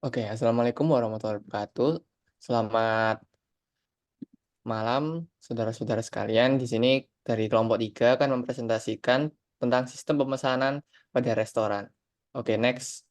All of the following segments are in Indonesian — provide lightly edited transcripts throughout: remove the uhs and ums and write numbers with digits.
Oke, Assalamualaikum warahmatullahi wabarakatuh. Selamat malam, saudara-saudara sekalian. Di sini dari kelompok 3 akan mempresentasikan tentang sistem pemesanan pada restoran. Oke, next.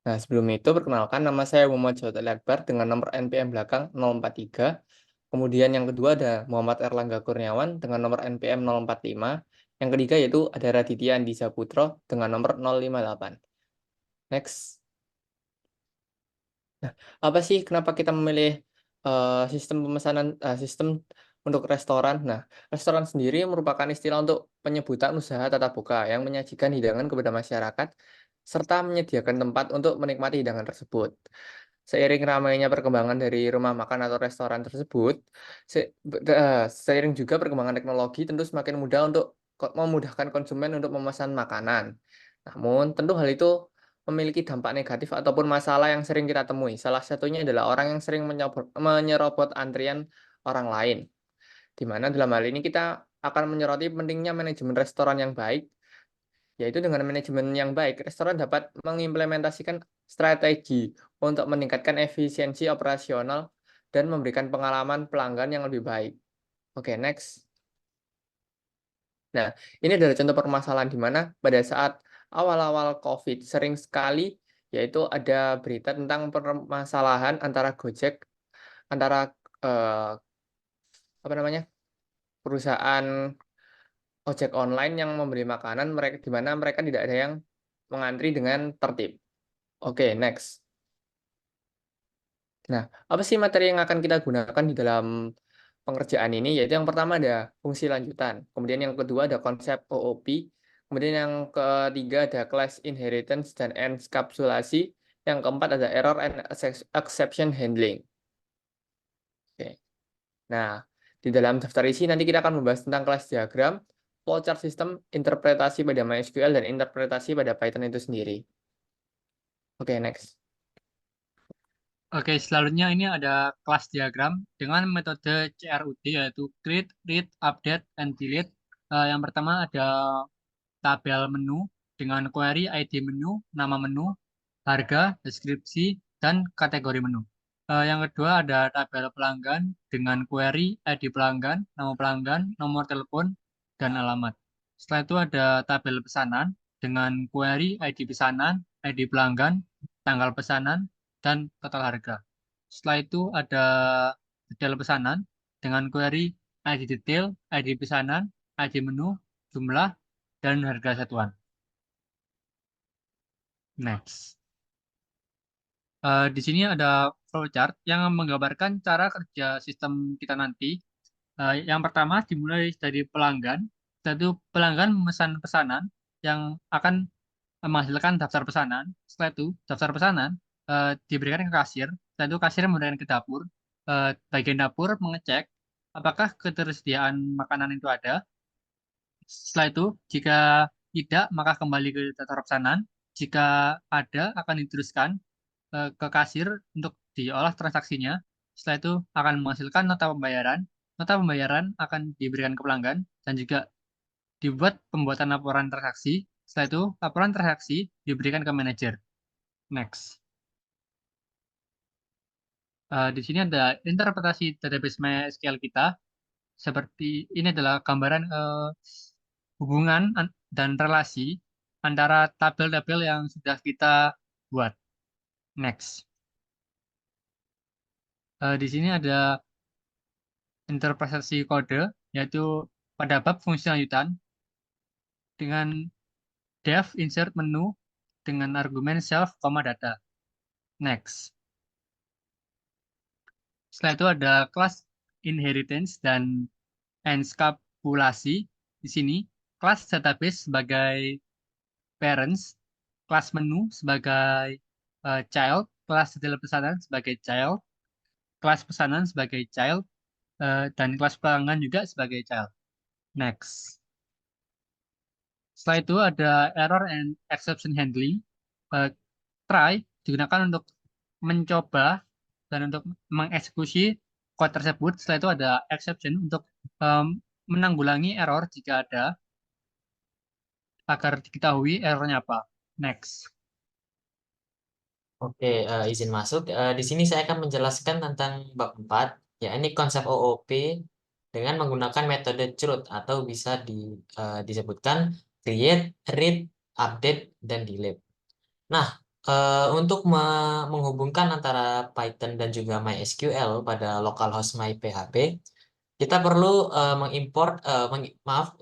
Nah, sebelum itu perkenalkan nama saya Muhammad Jawad Ali Akbar dengan nomor NPM belakang 043. Kemudian yang kedua ada Muhammad Erlangga Kurniawan dengan nomor NPM 045. Yang ketiga yaitu ada Raditya Andi Saputro dengan nomor 058. Next. Nah, apa sih kenapa kita memilih sistem pemesanan sistem untuk restoran? Nah, restoran sendiri merupakan istilah untuk penyebutan usaha tatap muka yang menyajikan hidangan kepada masyarakat serta menyediakan tempat untuk menikmati hidangan tersebut. Seiring ramainya perkembangan dari rumah makan atau restoran tersebut, seiring juga perkembangan teknologi tentu semakin mudah untuk memudahkan konsumen untuk memesan makanan. Namun, tentu hal itu memiliki dampak negatif ataupun masalah yang sering kita temui. Salah satunya adalah orang yang sering menyerobot antrian orang lain. Di mana dalam hal ini kita akan menyoroti pentingnya manajemen restoran yang baik, yaitu dengan manajemen yang baik, restoran dapat mengimplementasikan strategi untuk meningkatkan efisiensi operasional dan memberikan pengalaman pelanggan yang lebih baik. Oke, next. Nah, ini adalah contoh permasalahan di mana pada saat awal-awal COVID sering sekali yaitu ada berita tentang permasalahan antara Gojek, antara eh, apa namanya perusahaan ojek online yang memberi makanan mereka di mana mereka tidak ada yang mengantri dengan tertib. Oke, next. Nah, apa sih materi yang akan kita gunakan di dalam pengerjaan ini? Yaitu yang pertama ada fungsi lanjutan, kemudian yang kedua ada konsep OOP, kemudian yang ketiga ada class inheritance dan enkapsulasi, yang keempat ada error and exception handling. Oke. Nah, di dalam daftar isi nanti kita akan membahas tentang kelas diagram, flowchart system, interpretasi pada MySQL, dan interpretasi pada Python itu sendiri. Oke, next. Oke, selanjutnya ini ada kelas diagram dengan metode CRUD yaitu create, read, update, and delete. Yang pertama ada tabel menu dengan query ID menu, nama menu, harga, deskripsi, dan kategori menu. Yang kedua ada tabel pelanggan dengan query ID pelanggan, nama pelanggan, nomor telepon, dan alamat. Setelah itu ada tabel pesanan dengan query ID pesanan, ID pelanggan, tanggal pesanan, dan total harga. Setelah itu ada detail pesanan dengan query ID detail, ID pesanan, ID menu, jumlah, dan harga satuan. Next. Di sini ada flowchart yang menggambarkan cara kerja sistem kita nanti. Yang pertama dimulai dari pelanggan. Setelah itu pelanggan memesan pesanan yang akan menghasilkan daftar pesanan. Setelah itu daftar pesanan diberikan ke kasir. Setelah itu kasir memberikan ke dapur. Bagian dapur mengecek apakah ketersediaan makanan itu ada. Setelah itu, jika tidak, maka kembali ke daftar pesanan. Jika ada, akan diteruskan ke kasir untuk diolah transaksinya. Setelah itu akan menghasilkan nota pembayaran. Nota pembayaran akan diberikan ke pelanggan dan juga dibuat pembuatan laporan transaksi. Setelah itu, laporan transaksi diberikan ke manajer. Next. Di sini ada interpretasi database MySQL kita. Seperti ini adalah gambaran hubungan dan relasi antara tabel-tabel yang sudah kita buat. Next. Di sini ada interpretasi kode, yaitu pada bab fungsi lanjutan dengan def insert menu dengan argumen self, data. Next. Setelah itu ada kelas inheritance dan enkapsulasi. Di sini kelas database sebagai parents, kelas menu sebagai child, kelas detail pesanan sebagai child, kelas pesanan sebagai child, dan kelas pelanggan juga sebagai child. Next. Setelah itu ada error and exception handling. Eh, Try digunakan untuk mencoba dan untuk mengeksekusi kode tersebut. Setelah itu ada exception untuk menanggulangi error jika ada. agar diketahui errornya apa. Next. Oke, izin masuk. Di sini saya akan menjelaskan tentang bab 4, ya ini konsep OOP dengan menggunakan metode CRUD atau bisa disebutkan create, read, update, dan delete. Nah, untuk menghubungkan antara Python dan juga MySQL pada localhost MyPHP, kita perlu mengimport,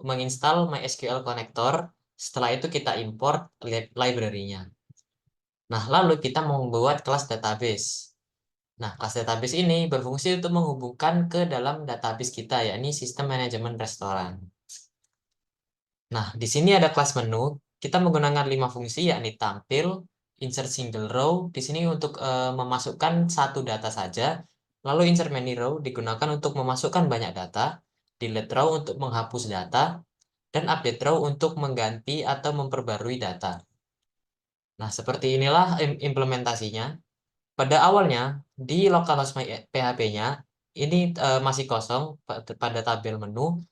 menginstal MySQL connector. Setelah itu kita import library-nya. Nah, lalu kita membuat kelas database. Nah, kelas database ini berfungsi untuk menghubungkan ke dalam database kita, yakni sistem manajemen restoran. Nah, di sini ada kelas menu. Kita menggunakan 5 fungsi, yakni tampil, insert single row. Di sini untuk memasukkan satu data saja. Lalu insert many row digunakan untuk memasukkan banyak data. Delete row untuk menghapus data. Dan update row untuk mengganti atau memperbarui data. Nah, seperti inilah implementasinya. Pada awalnya, di localhost PHP-nya, ini masih kosong pada tabel menu.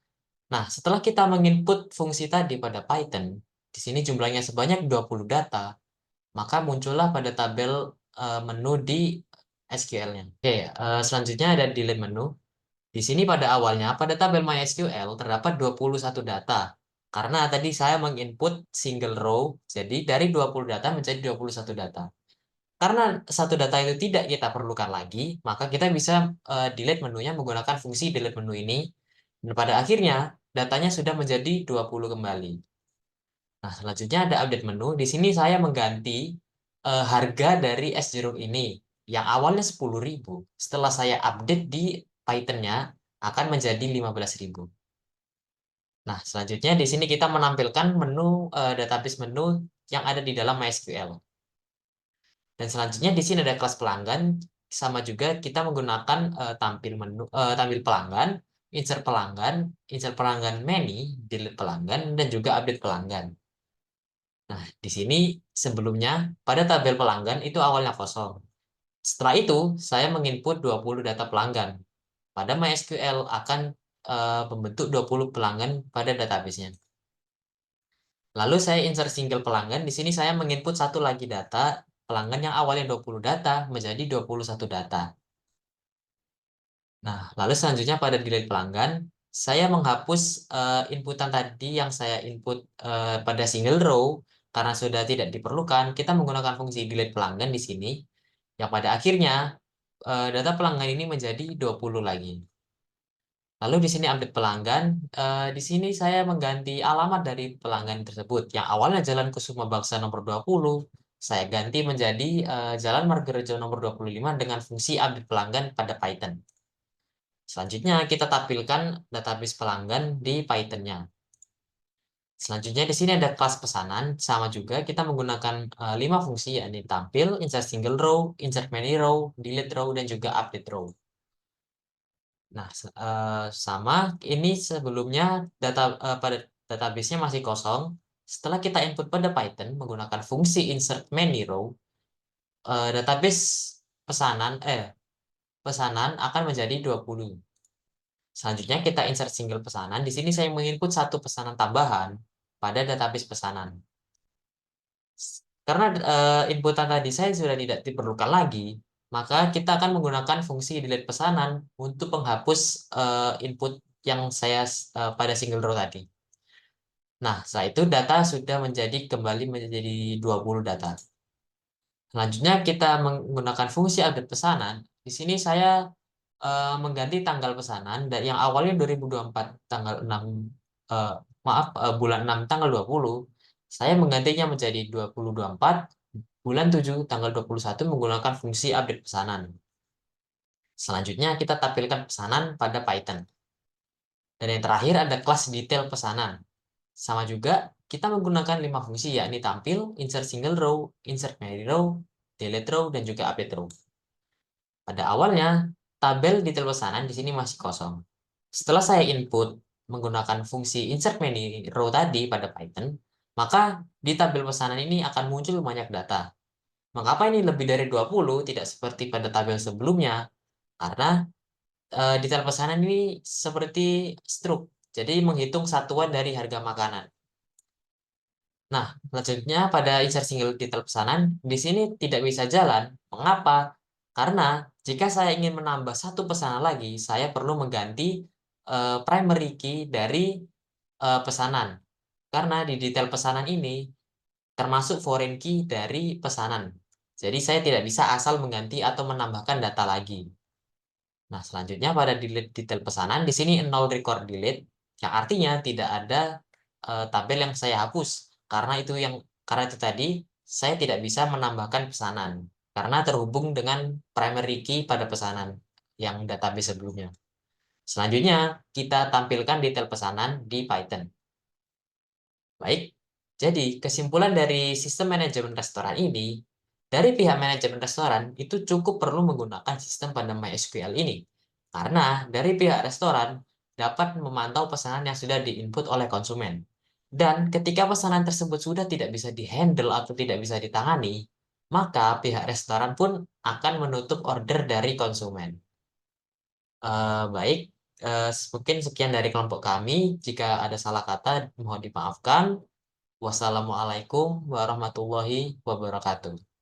Nah, setelah kita menginput fungsi tadi pada Python, di sini jumlahnya sebanyak 20 data, maka muncullah pada tabel menu di SQL-nya. Oke, selanjutnya ada delete menu. Di sini pada awalnya, pada tabel MySQL terdapat 21 data. Karena tadi saya menginput single row, jadi dari 20 data menjadi 21 data. Karena satu data itu tidak kita perlukan lagi, maka kita bisa delete menunya menggunakan fungsi delete menu ini. Dan pada akhirnya, datanya sudah menjadi 20 kembali. Nah, selanjutnya ada update menu. Di sini saya mengganti harga dari S0 ini. Yang awalnya 10.000. Setelah saya update di Python-nya, akan menjadi 15.000. Nah, selanjutnya di sini kita menampilkan menu database menu yang ada di dalam MySQL. Dan selanjutnya di sini ada kelas pelanggan, sama juga kita menggunakan tampil pelanggan, insert pelanggan many, delete pelanggan, dan juga update pelanggan. Nah, di sini sebelumnya pada tabel pelanggan itu awalnya kosong. Setelah itu, saya menginput 20 data pelanggan. Pada MySQL akan membentuk 20 pelanggan pada database-nya. Lalu saya insert single pelanggan. Di sini saya menginput satu lagi data pelanggan yang awalnya 20 data menjadi 21 data. Nah, lalu selanjutnya pada delete pelanggan, saya menghapus inputan tadi yang saya input pada single row karena sudah tidak diperlukan. Kita menggunakan fungsi delete pelanggan di sini, yang pada akhirnya data pelanggan ini menjadi 20 lagi. Lalu di sini update pelanggan, di sini saya mengganti alamat dari pelanggan tersebut. Yang awalnya Jalan Kusuma Baksa nomor 20, saya ganti menjadi Jalan Margarejo nomor 25 dengan fungsi update pelanggan pada Python. Selanjutnya kita tampilkan database pelanggan di Python-nya. Selanjutnya di sini ada kelas pesanan, sama juga kita menggunakan 5 fungsi, yakni tampil, insert single row, insert many row, delete row, dan juga update row. Nah, sama ini sebelumnya pada database-nya masih kosong. Setelah kita input pada Python menggunakan fungsi insert many row, database pesanan akan menjadi 20. Selanjutnya kita insert single pesanan. Di sini saya menginput satu pesanan tambahan pada database pesanan. Karena inputan tadi saya sudah tidak diperlukan lagi, maka kita akan menggunakan fungsi delete pesanan untuk menghapus input yang saya pada single row tadi. Nah, setelah itu data sudah kembali menjadi 20 data. Selanjutnya kita menggunakan fungsi update pesanan. Di sini saya mengganti tanggal pesanan dari yang awalnya 2024 tanggal 6 bulan 6 tanggal 20, saya menggantinya menjadi 2024 bulan 7 tanggal 21 menggunakan fungsi update pesanan. Selanjutnya kita tampilkan pesanan pada Python. Dan yang terakhir ada kelas detail pesanan. Sama juga kita menggunakan 5 fungsi, yakni tampil, insert single row, insert many row, delete row, dan juga update row. Pada awalnya, tabel detail pesanan di sini masih kosong. Setelah saya input menggunakan fungsi insert many row tadi pada Python, maka di tabel pesanan ini akan muncul banyak data. Mengapa ini lebih dari 20, tidak seperti pada tabel sebelumnya? Karena detail pesanan ini seperti struk, jadi menghitung satuan dari harga makanan. Nah, selanjutnya pada insert single detail pesanan, di sini tidak bisa jalan. Mengapa? Karena jika saya ingin menambah satu pesanan lagi, saya perlu mengganti primary key dari pesanan. Karena di detail pesanan ini termasuk foreign key dari pesanan. Jadi saya tidak bisa asal mengganti atau menambahkan data lagi. Nah, selanjutnya pada delete detail pesanan, di sini null record delete, yang artinya tidak ada tabel yang saya hapus. Karena itu tadi saya tidak bisa menambahkan pesanan karena terhubung dengan primary key pada pesanan yang database sebelumnya. Selanjutnya, kita tampilkan detail pesanan di Python. Baik, jadi kesimpulan dari sistem manajemen restoran ini, dari pihak manajemen restoran itu cukup perlu menggunakan sistem pada MySQL ini. Karena dari pihak restoran dapat memantau pesanan yang sudah diinput oleh konsumen. Dan ketika pesanan tersebut sudah tidak bisa dihandle atau tidak bisa ditangani, maka pihak restoran pun akan menutup order dari konsumen. Baik, mungkin sekian dari kelompok kami. Jika ada salah kata, mohon dimaafkan. Wassalamualaikum warahmatullahi wabarakatuh.